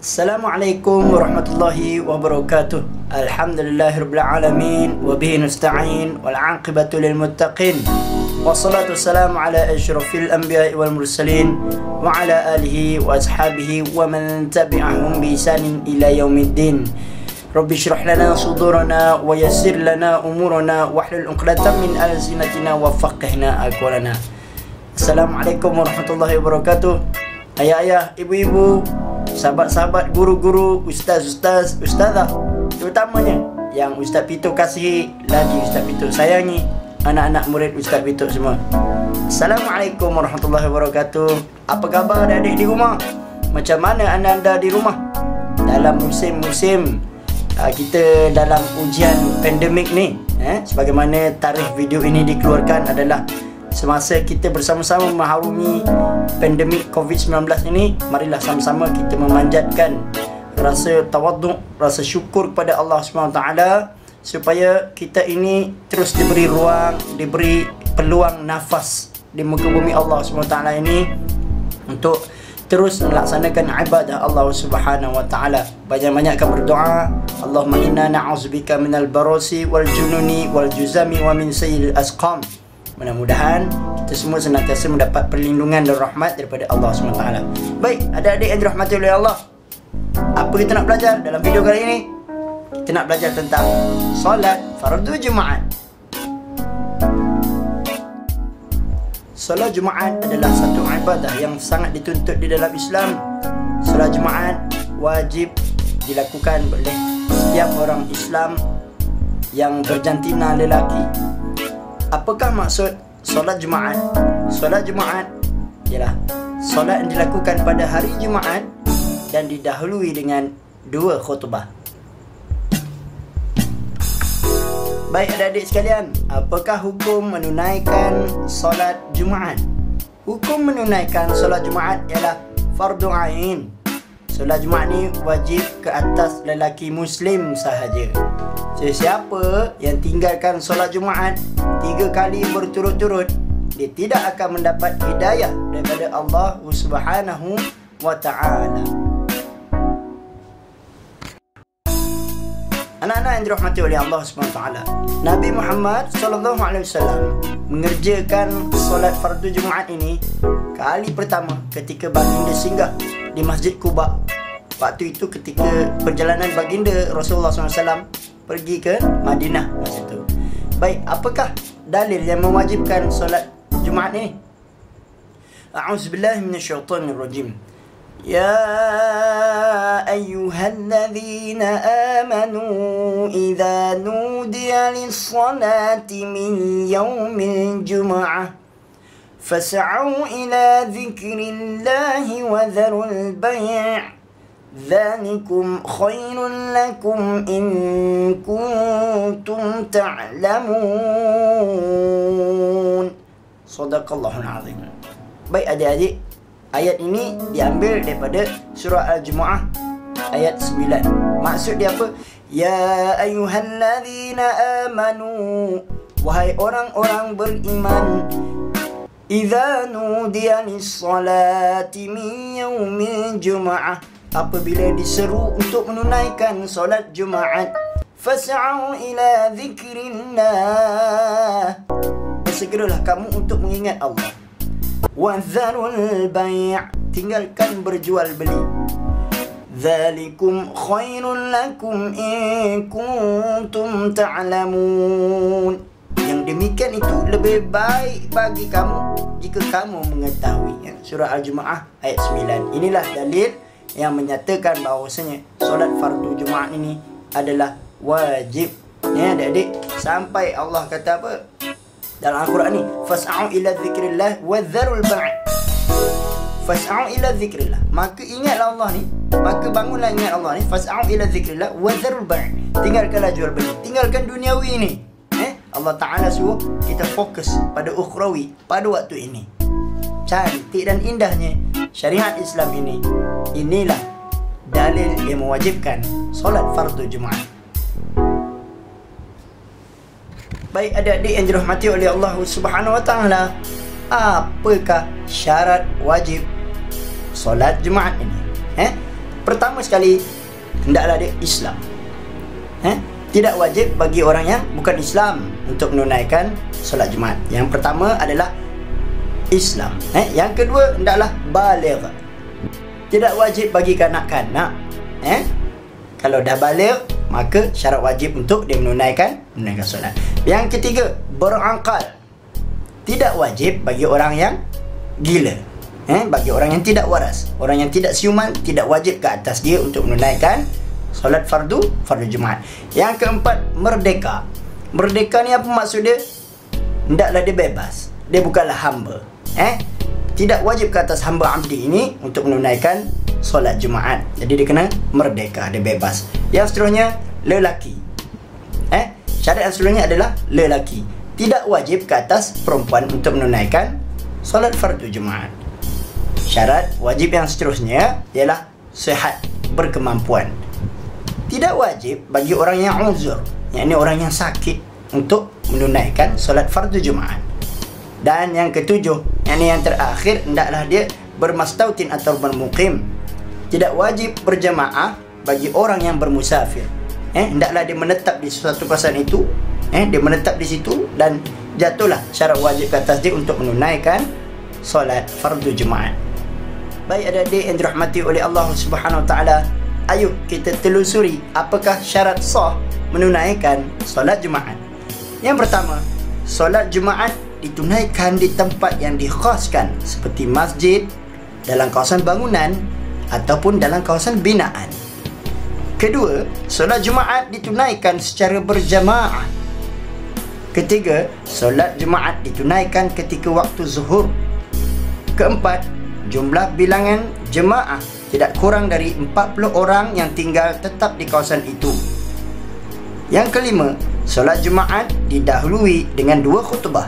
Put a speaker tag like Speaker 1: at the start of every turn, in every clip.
Speaker 1: Assalamualaikum warahmatullahi wabarakatuh. Alhamdulillahirabbil alamin wa bihi nasta'in wal 'aqibatu lil muttaqin. Wassalatu wassalamu ala asyrafil anbiya'i wal mursalin wa ala alihi wa ashabihi wa man tabi'ahum bi ihsanin ila yaumiddin. Rabbi shrah lana sudurana wa yassir lana umurana wahlul 'uqdatam min alsinatina wa faqihna aqwalana. Assalamualaikum warahmatullahi wabarakatuh. Ayah-ayah, ibu-ibu, sahabat-sahabat, guru-guru, ustaz-ustaz, ustazah, terutamanya yang Ustaz Pito kasihi, lagi Ustaz Pito sayangi, anak-anak murid Ustaz Pito semua. Assalamualaikum warahmatullahi wabarakatuh. Apa khabar adik-adik di rumah? Macam mana anda di rumah? Dalam musim-musim kita dalam ujian pandemik ni, sebagaimana tarikh video ini dikeluarkan adalah semasa kita bersama-sama mengharungi pandemik COVID-19 ini, marilah sama-sama kita memanjatkan rasa tawaduk, rasa syukur kepada Allah SWT supaya kita ini terus diberi ruang, diberi peluang nafas di muka bumi Allah SWT ini untuk terus melaksanakan ibadah Allah SWT. Banyak-banyakkan berdoa. Allahumma inna na'udzubika minal barasi wal jununi wal juzami wa min sayyil asqam. Mudah-mudahan kita semua senantiasa mendapat perlindungan dan rahmat daripada Allah SWT. Baik, adik-adik yang dirahmati oleh Allah, apa kita nak belajar dalam video kali ini? Kita nak belajar tentang solat fardu Jumaat. Solat Jumaat adalah satu ibadah yang sangat dituntut di dalam Islam. Solat Jumaat wajib dilakukan oleh setiap orang Islam yang berjantina lelaki. Apakah maksud solat Jumaat? Solat Jumaat ialah solat yang dilakukan pada hari Jumaat dan didahului dengan 2 khutbah. Baik adik-adik sekalian, apakah hukum menunaikan solat Jumaat? Hukum menunaikan solat Jumaat ialah fardu ain. Solat Jumaat ni wajib ke atas lelaki Muslim sahaja. Sesiapa yang tinggalkan solat Jumaat 3 kali berturut-turut, dia tidak akan mendapat hidayah daripada Allah Subhanahu wa ta'ala. Anak-anak yang dirahmati oleh Allah Subhanahu wa ta'ala, Nabi Muhammad SAW mengerjakan solat fardu Jumaat ini kali pertama ketika baginda singgah di Masjid Quba. Waktu itu ketika perjalanan baginda Rasulullah SAW pergi ke Madinah masa itu. Baik, apakah dalil yang mewajibkan solat Jumaat ni? A'udzubillahi minasyaitonirrajim. Ya ayyuhalladzina amanu idza nudiya lis-salati min yaumil jumu'ah fas'au ila dzikrillahi wa dzarul bai'. ذلكم خير لكم إن كنتم تعلمون. Sadaqallahul azim. Baik adik-adik, ayat ini diambil daripada surah Al-Jumu'ah ayat 9. Maksud dia apa? Ya ayyuhalladzina amanu, wahai orang-orang beriman, idza nudiya lis-salati min yaumil jumu'ah, apabila diseru untuk menunaikan solat Jumaat, fas'au ila dzikrillah, bersegeralah kamu untuk mengingat Allah. Wa dzarul bai', tinggalkan berjual beli. Dzalikum khairul lakum in kuntum ta'lamun. Yang demikian itu lebih baik bagi kamu jika kamu mengetahui. Surah Al-Jumu'ah ayat 9. Inilah dalil yang menyatakan bahawasanya solat fardu Jumaat ini adalah wajib. Ya adik-adik, sampai Allah kata apa dalam Al-Quran ni? Fas'au ila dzikrillah wa dzarul bai'. Fas'au ila dzikrillah, maka ingatlah Allah ni, maka bangunlah ingat Allah ni. Fas'au ila dzikrillah wa dzarul bai', tinggalkanlah jual beli, tinggalkan duniawi ni. Allah Ta'ala suruh kita fokus pada ukhrawi pada waktu ini. Cantik dan indahnya syariat Islam ini. Inilah dalil yang mewajibkan solat fardu Jumaat. Baik adik-adik yang dirahmati oleh Allah Subhanahu wa ta'ala, apakah syarat wajib solat Jumaat ini? Pertama sekali, hendaklah dia Islam. Tidak wajib bagi orang yang bukan Islam untuk menunaikan solat Jumaat. Yang pertama adalah Islam. Yang kedua, hendaklah baligh. Tidak wajib bagi kanak-kanak. Kalau dah baligh, maka syarat wajib untuk dia menunaikan solat. Yang ketiga, berakal. Tidak wajib bagi orang yang gila. Bagi orang yang tidak waras, orang yang tidak siuman, tidak wajib ke atas dia untuk menunaikan solat fardu Jumaat. Yang keempat, merdeka. Merdeka ni apa maksud dia? Hendaklah dia bebas. Dia bukanlah hamba. Tidak wajib ke atas hamba abdi ini untuk menunaikan solat Jumaat. Jadi dia kena merdeka, dia bebas. Yang seterusnya, lelaki. Syarat yang seterusnya adalah lelaki. Tidak wajib ke atas perempuan untuk menunaikan solat fardu Jumaat. Syarat wajib yang seterusnya ialah sihat, berkemampuan. Tidak wajib bagi orang yang uzur, yakni orang yang sakit, untuk menunaikan solat fardu Jumaat. Dan yang ketujuh, yakni yang terakhir, hendaklah dia bermastautin atau bermukim. Tidak wajib berjamaah bagi orang yang bermusafir. Hendaklah dia menetap di suatu kawasan itu. Dia menetap di situ dan jatuhlah syarat wajib ke atas dia untuk menunaikan solat fardu Jumaat. Baik adik-adik yang dirahmati oleh Allah Subhanahu Wa Taala, ayo kita telusuri apakah syarat sah menunaikan solat Jumaat. Yang pertama, solat Jumaat ditunaikan di tempat yang dikhaskan seperti masjid, dalam kawasan bangunan ataupun dalam kawasan binaan. Kedua, solat Jumaat ditunaikan secara berjamaah. Ketiga, solat Jumaat ditunaikan ketika waktu zuhur. Keempat, jumlah bilangan jemaah tidak kurang dari 40 orang yang tinggal tetap di kawasan itu. Yang kelima, solat Jumaat didahului dengan 2 khutbah.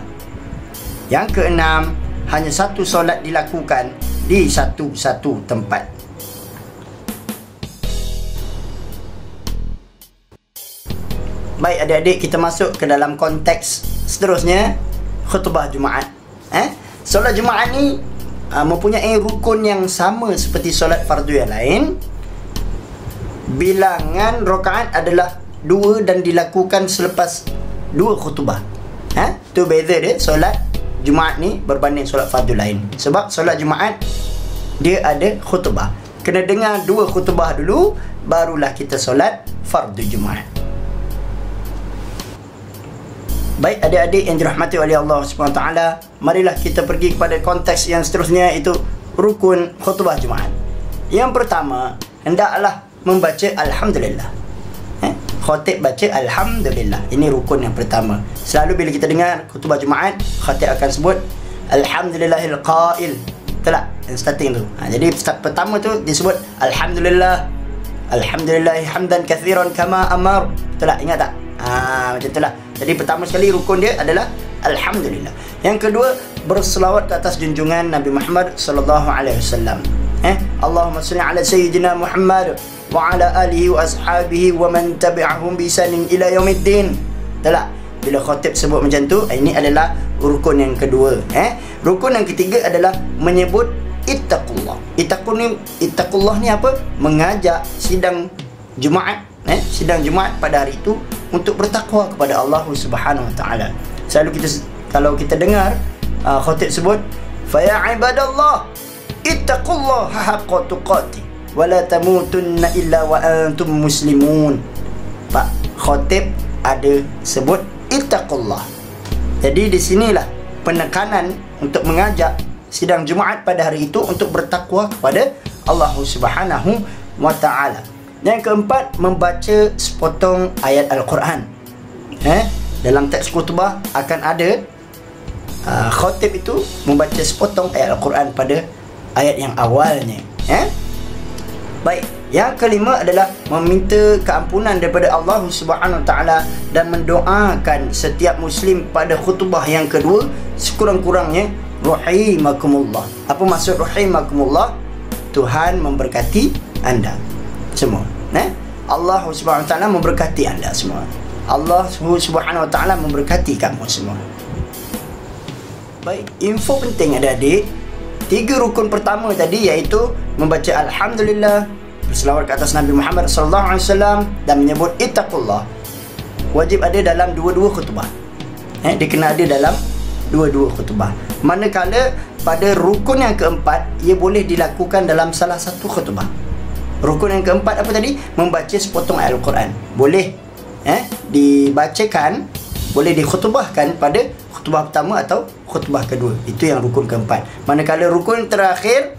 Speaker 1: Yang keenam, hanya satu solat dilakukan di satu-satu tempat. Baik adik-adik, kita masuk ke dalam konteks seterusnya, khutbah Jumaat. Solat Jumaat ni mempunyai rukun yang sama seperti solat fardu yang lain. Bilangan rakaat adalah 2 dan dilakukan selepas 2 khutbah. Tu beza dia solat Jumaat ni berbanding solat fardu lain. Sebab solat Jumaat dia ada khutbah. Kena dengar 2 khutbah dulu, barulah kita solat fardu Jumaat. Baik adik-adik yang dirahmati oleh Allah SWT, marilah kita pergi kepada konteks yang seterusnya, iaitu rukun khutbah Jumaat. Yang pertama, hendaklah membaca Alhamdulillah. Khatib baca Alhamdulillah. Ini rukun yang pertama. Selalu bila kita dengar khutbah Jumaat, khatib akan sebut Alhamdulillahil qail. Betul tak? Yang starting tu. Jadi pertama tu disebut Alhamdulillah. Alhamdulillahi hamdan kathiran kama amar. Betul tak? Ingat tak? Macam itulah. Jadi pertama sekali rukun dia adalah Alhamdulillah. Yang kedua, berselawat ke atas junjungan Nabi Muhammad sallallahu alaihi wasallam. Allahumma salli ala sayyidina Muhammad wa ala alihi wa ashabihi wa man tabi'ahum bi ihsanin ila yaumiddin. Betul. Bila khatib sebut macam tu, ini adalah rukun yang kedua. Rukun yang ketiga adalah menyebut ittaqullah. Ittaqullah ni apa? Mengajak sidang Jumaat, sidang Jumaat pada hari itu untuk bertakwa kepada Allah Subhanahu Wa Taala. Selalu kalau kita dengar khatib sebut, fa ya ibadallah ittaqullah haqqa tuqatih wa la tamutunna illa wa antum muslimun. Pak khatib ada sebut ittaqullah. Jadi di sinilah penekanan untuk mengajak sidang Jumaat pada hari itu untuk bertakwa kepada Allah Subhanahu Wa Taala. Yang keempat, membaca sepotong ayat Al-Quran. Dalam teks khutbah akan ada khatib itu membaca sepotong ayat Al-Quran pada ayat yang awalnya. Baik, yang kelima adalah meminta keampunan daripada Allah Subhanahu Wa Taala dan mendoakan setiap muslim pada khutbah yang kedua sekurang-kurangnya rahimakumullah. Apa maksud rahimakumullah? Tuhan memberkati anda semua. Allah Subhanahu Wa Taala memberkati anda semua. Allah Subhanahu Wa Taala memberkati kamu semua. Baik, info penting adik-adik. 3 rukun pertama tadi iaitu membaca Alhamdulillah, berselawat ke atas Nabi Muhammad sallallahu alaihi wasallam dan menyebut ittaqullah. Wajib ada dalam dua-dua khutbah. Dia kena ada dalam dua-dua khutbah. Manakala pada rukun yang keempat, ia boleh dilakukan dalam salah satu khutbah. Rukun yang keempat apa tadi? Membaca sepotong ayat Al-Quran. Boleh dibacakan, boleh dikhutbahkan pada khutbah pertama atau khutbah kedua. Itu yang rukun keempat. Manakala rukun terakhir,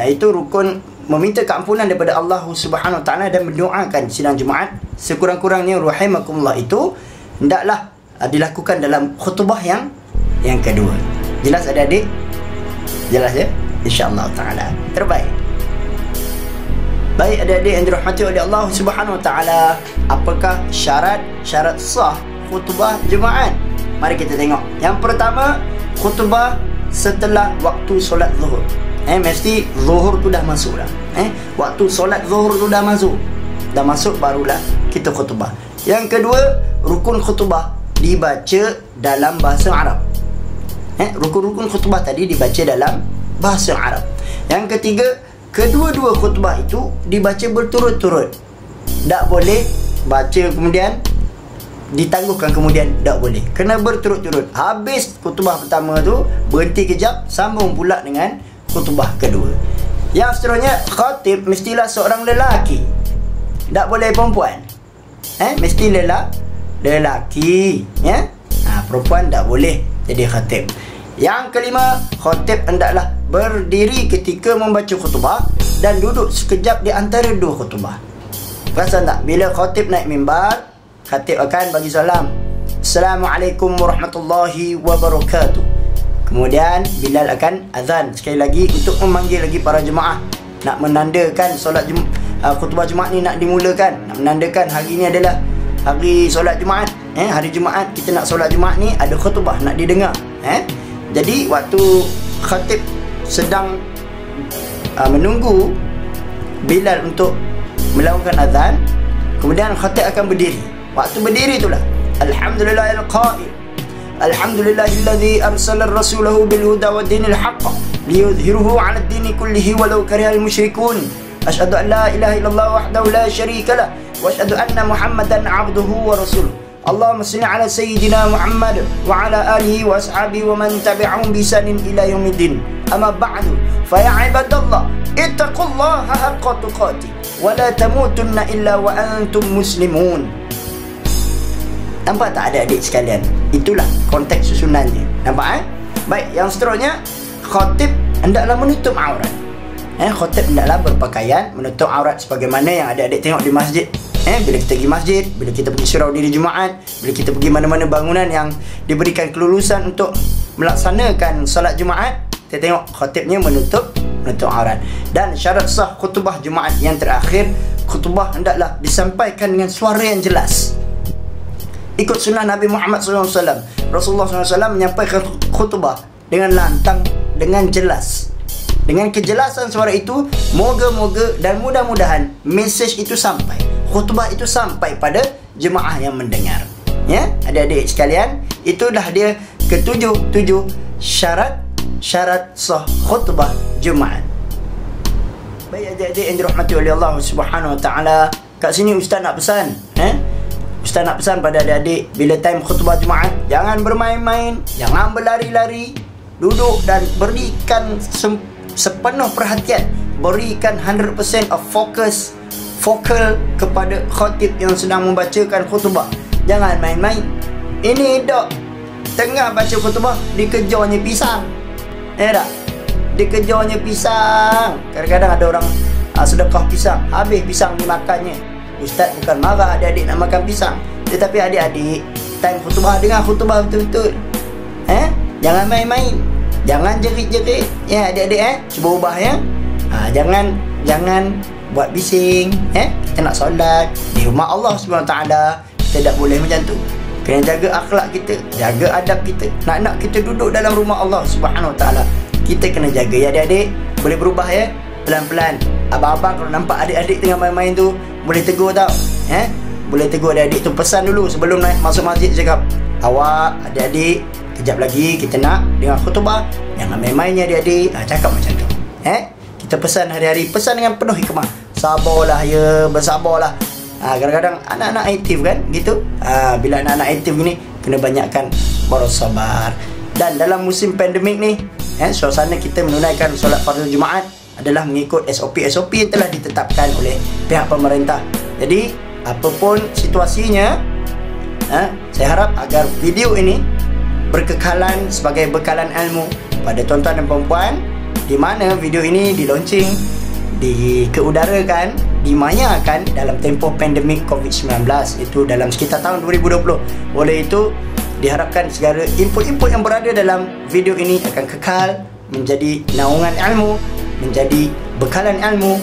Speaker 1: itu rukun meminta keampunan daripada Allah Subhanahu Wa Taala dan mendoakan sidang Jumaat. Sekurang-kurangnya rahimakumullah itu hendaklah dilakukan dalam khutbah yang kedua. Jelas adik-adik? Jelas ya? InsyaAllah ta'ala terbaik. Baik adik-adik yang dirahmati oleh Allah Subhanahu Wa Taala, apakah syarat sah khutbah Jumaat? Mari kita tengok. Yang pertama, khutbah setelah waktu solat zuhur. Mesti zuhur tu dah masuk dah. Waktu solat zuhur tu dah masuk barulah kita khutbah. Yang kedua, rukun khutbah dibaca dalam bahasa Arab. Rukun-rukun khutbah tadi dibaca dalam bahasa Arab. Yang ketiga, kedua-dua khutbah itu dibaca berturut-turut. Tak boleh baca kemudian ditangguhkan kemudian, tak boleh. Kena berturut-turut. Habis khutbah pertama tu, berhenti kejap, sambung pula dengan khutbah kedua. Yang seterusnya, khatib mestilah seorang lelaki. Tak boleh perempuan. Mesti lelaki, ya. Perempuan tak boleh jadi khatib. Yang kelima, khatib hendaklah berdiri ketika membaca khutbah dan duduk sekejap di antara dua khutbah. Perasan tak? Bila khatib naik mimbar, khatib akan bagi salam, Assalamualaikum warahmatullahi wabarakatuh. Kemudian Bilal akan azan sekali lagi untuk memanggil lagi para jemaah, nak menandakan solat khutbah Jumaat ni nak dimulakan, nak menandakan hari ni adalah hari solat Jumaat. Hari Jumaat kita nak solat Jumaat ni, ada khutbah nak didengar. Jadi waktu khatib sedang menunggu Bilal untuk melakukan azan, kemudian khatib akan berdiri. Waktu berdiri itulah Alhamdulillahil qail, Alhamdulillahilladzi arsala rasulahu bil huda wa dinil haqq liyudhhiruhu 'ala ad-dini kullihi walau karihal musyrikun. Asyhadu an la ilaha illallah wahdahu la syarika lah wa asyhadu anna Muhammadan 'abduhu wa rasuluh. Allahumma salli ala sayyidina Muhammad wa ala alihi wa ashabihi wa man tabi'ahum bi ihsanin ila yaumiddin. Amma ba'du, fa ya ibadallah, ittaqullaha haqqa tuqatih wa la tamutunna illa wa antum muslimun. Nampak tak adik-adik sekalian? Itulah konteks susunannya. Nampak Baik, yang seterusnya, khatib hendaklah menutup aurat. Khatib hendaklah berpakaian menutup aurat sebagaimana yang adik-adik tengok di masjid. Bila kita pergi masjid, bila kita pergi surau diri Jumaat, bila kita pergi mana-mana bangunan yang diberikan kelulusan untuk melaksanakan salat Jumaat, kita tengok khatibnya menutup aurat. Dan syarat sah khutbah Jumaat yang terakhir, khutbah hendaklah disampaikan dengan suara yang jelas, ikut sunnah Nabi Muhammad SAW. Rasulullah SAW menyampaikan khutbah dengan lantang, dengan jelas. Dengan kejelasan suara itu, moga-moga dan mudah-mudahan mesej itu sampai, khutbah itu sampai pada jemaah yang mendengar. Ya, adik-adik sekalian, itulah dia ketujuh syarat sah khutbah Jumaat. Baik adik-adik yang dirahmati oleh Allah Subhanahu Wa Taala, kat sini ustaz nak pesan, Ustaz nak pesan pada adik-adik, bila time khutbah Jumaat, jangan bermain-main, jangan berlari-lari. Duduk dan berikan sepenuh perhatian, berikan 100% of focal kepada khatib yang sedang membacakan khutbah. Jangan main-main. Ini dok, tengah baca khutbah, dikejarnya pisang. Tak? Dikejarnya pisang. Kadang-kadang ada orang sedekah pisang, habis pisang dimakannya. Ustaz bukan marah adik-adik nak makan pisang, tetapi adik-adik time khutbah, dengar khutbah betul-betul. Jangan main-main, jangan jerit-jerit. Ya adik-adik cuba ubah ya. Jangan buat bising. Kita nak solat di rumah Allah SWT, kita tak boleh macam tu. Kena jaga akhlak kita, jaga adab kita. Nak kita duduk dalam rumah Allah SWT, kita kena jaga ya adik-adik. Boleh berubah ya, pelan-pelan. Abang-abang kalau nampak adik-adik tengah main-main tu, boleh tegur tau. Boleh tegur adik-adik tu, pesan dulu sebelum masuk masjid, cakap, awak adik-adik, kejap lagi kita nak dengar khutbah, jangan main-mainnya adik-adik. Cakap macam tu. Kita pesan hari-hari, pesan dengan penuh hikmah. sabarlah ya, bersabarlah. Kadang-kadang anak-anak aktif kan gitu. Bila anak-anak aktif gini, kena banyakkan bersabar. Dan dalam musim pandemik ni, suasana kita menunaikan solat fardu Jumaat adalah mengikut SOP yang telah ditetapkan oleh pihak pemerintah. Jadi apapun situasinya, saya harap agar video ini berkekalan sebagai bekalan ilmu pada tuan-tuan dan puan-puan, di mana video ini dilaunching, keudarakan, dimayakan dalam tempoh pandemik COVID-19, itu dalam sekitar tahun 2020. Oleh itu, diharapkan segala input-input yang berada dalam video ini akan kekal menjadi naungan ilmu, menjadi bekalan ilmu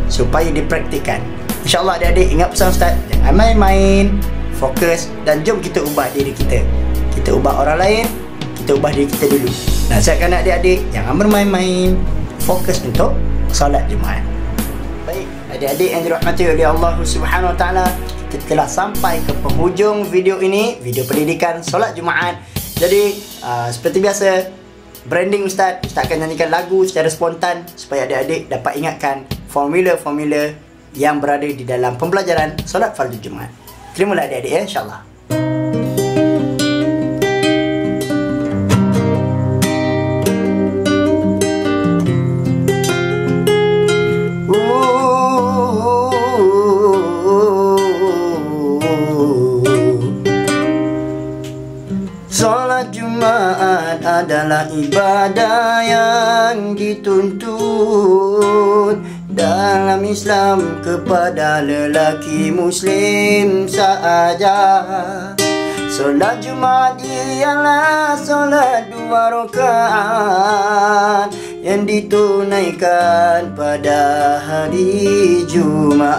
Speaker 1: supaya dipraktikkan. InsyaAllah adik-adik ingat pesan Ustaz, jangan main-main, fokus, dan jom kita ubah diri kita. Kita ubah orang lain, kita ubah diri kita dulu. Nasihatkan adik-adik, jangan bermain-main, fokus untuk solat Jumaat. Baik, adik-adik yang dirahmati oleh Allah Subhanahu Wa Taala, kita telah sampai ke penghujung video ini, video pendidikan solat Jumaat. Jadi seperti biasa, branding Ustaz akan nyanyikan lagu secara spontan supaya adik-adik dapat ingatkan formula-formula yang berada di dalam pembelajaran solat fardu Jumaat. Terimalah adik-adik ya, insyaAllah. Solat Jumaat adalah ibadah yang dituntut dalam Islam kepada lelaki Muslim sahaja. Solat Jumaat ialah solat 2 rakaat yang ditunaikan pada hari Jumaat,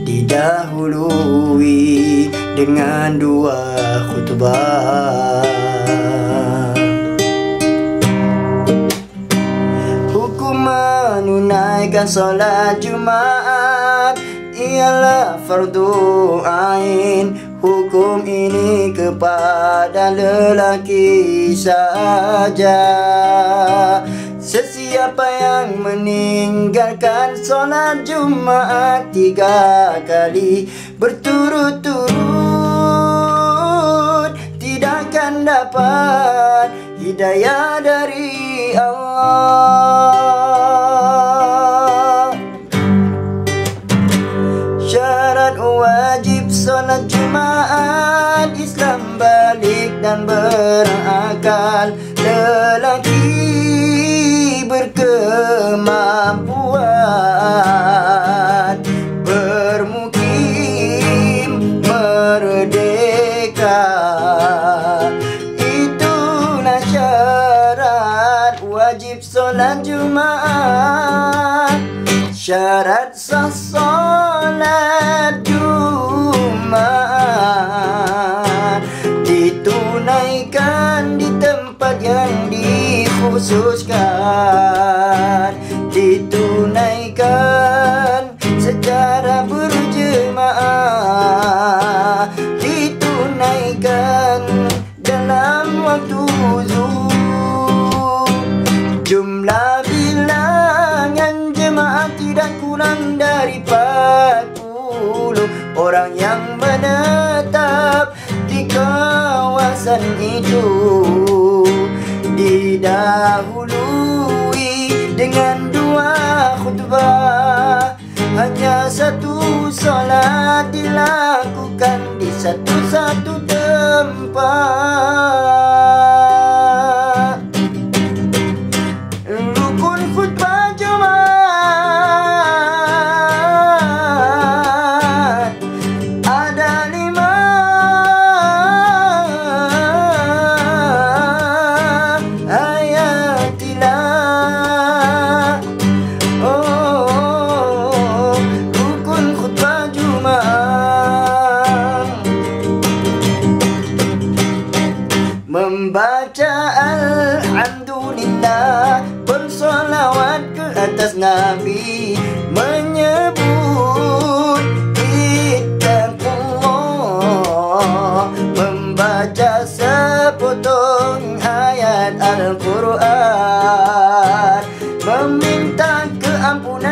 Speaker 1: didahului dengan 2 khutbah. Hukum menunaikan solat Jumaat ialah fardu ain. Hukum ini kepada lelaki saja. Sesiapa yang meninggalkan solat Jumaat 3 kali berturut-turut tidak akan dapat hidayah dari Allah. Syarat wajib solat Jumaat, Islam balik dan berakal, lelaki berkemampuan, bermukim merdeka. Itulah syarat wajib solat Jumaat. Syarat sah solat Jumaat ditunaikan di tempat yang dikhususkan, ditunaikan secara berjemaah, ditunaikan dalam waktu zuhur. Jumlah bilangan jemaah tidak kurang dari 40 orang yang menetap di kawasan itu, didahului dengan 2 khutbah. Hanya 1 solat dilakukan di satu-satu tempat. Rukun khutbah Jumaat ada 5 ayatilah. Rukun khutbah Jumaat membaca alhamdulillah, bersolawat ke atas Nabi, menyebut ittaqullah, membaca sepotong ayat Al-Quran, meminta keampunan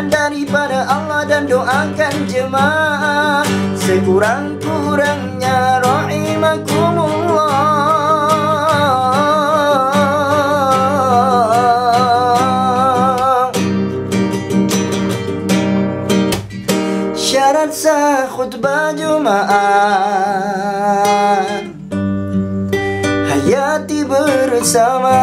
Speaker 1: dan doakan jemaah sekurang-kurangnya rahimakumullah. Syarat sah khutbah Jumat, hayati bersama.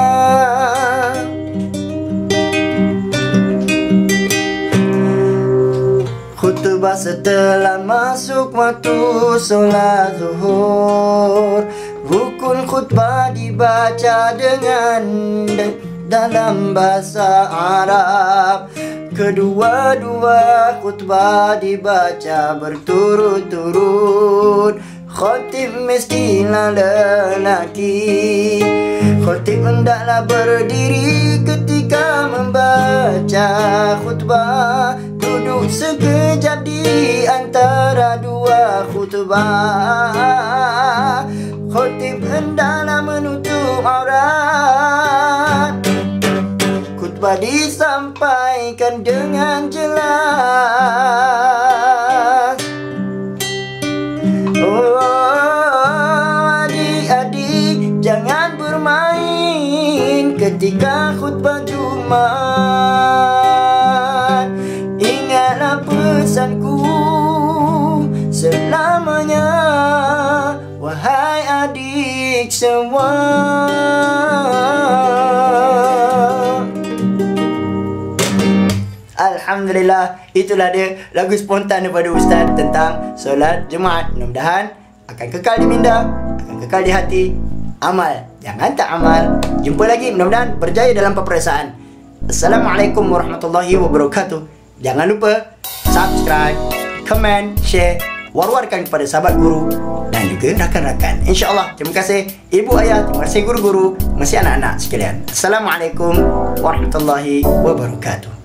Speaker 1: Khutbah setelah masuk waktu sholat zuhur. Rukun khutbah dibaca dengan dalam bahasa Arab. Kedua-dua khutbah dibaca berturut-turut. Khatib mestilah lelaki. Khatib hendaklah berdiri ketika membaca khutbah. Duduk sekejap di antara dua khutbah. Khatib hendaklah menutup aurat. Khutbah disampaikan dengan jelas. Oh, adik-adik, jangan bermain ketika khutbah Jumat. Ingatlah pesanku selamanya, wahai adik semua. Alhamdulillah, itulah dia lagu spontan daripada Ustaz tentang solat Jumaat. Mudah-mudahan akan kekal di minda, akan kekal di hati. Amal, jangan tak amal. Jumpa lagi, mudah-mudahan berjaya dalam peperiksaan. Assalamualaikum warahmatullahi wabarakatuh. Jangan lupa subscribe, komen, share, war-warkan kepada sahabat guru dan juga rakan-rakan. InsyaAllah. Terima kasih ibu ayah, terima kasih guru-guru, terima kasih anak-anak sekalian. Assalamualaikum warahmatullahi wabarakatuh.